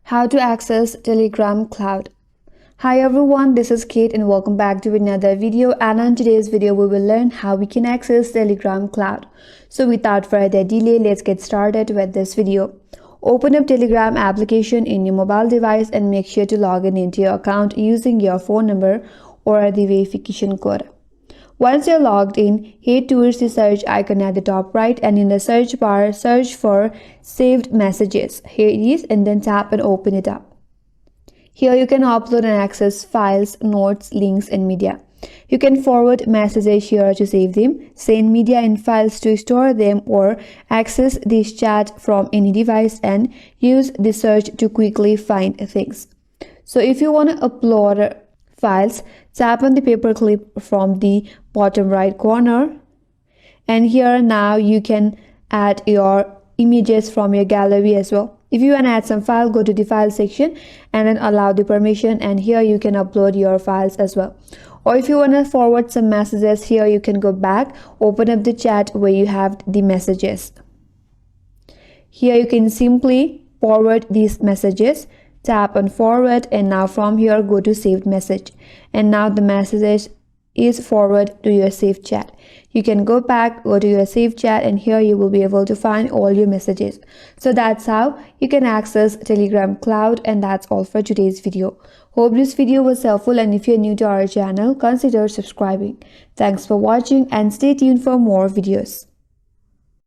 How to access Telegram Cloud. Hi everyone, this is Kate and welcome back to another video, and in today's video we will learn how we can access Telegram Cloud. So without further delay, let's get started with this video. Open up Telegram application in your mobile device and make sure to log in into your account using your phone number or the verification code. Once you're logged in, head towards the search icon at the top right, and in the search bar, search for saved messages. Here it is, and then tap and open it up. Here you can upload and access files, notes, links, and media. You can forward messages here to save them, send media and files to store them, or access this chat from any device and use the search to quickly find things. So if you want to upload files, tap on the paperclip from the bottom right corner, and here now you can add your images from your gallery as well. If you want to add some file, go to the file section and then allow the permission, and here you can upload your files as well. Or if you want to forward some messages, here you can go back, open up the chat where you have the messages. Here you can simply forward these messages. Tap on forward, and now from here go to saved message, and now the message is forward to your saved chat. You can go back, go to your saved chat, and here you will be able to find all your messages. So that's how you can access Telegram Cloud, and that's all for today's video. Hope this video was helpful, and if you're new to our channel, consider subscribing. Thanks for watching and stay tuned for more videos.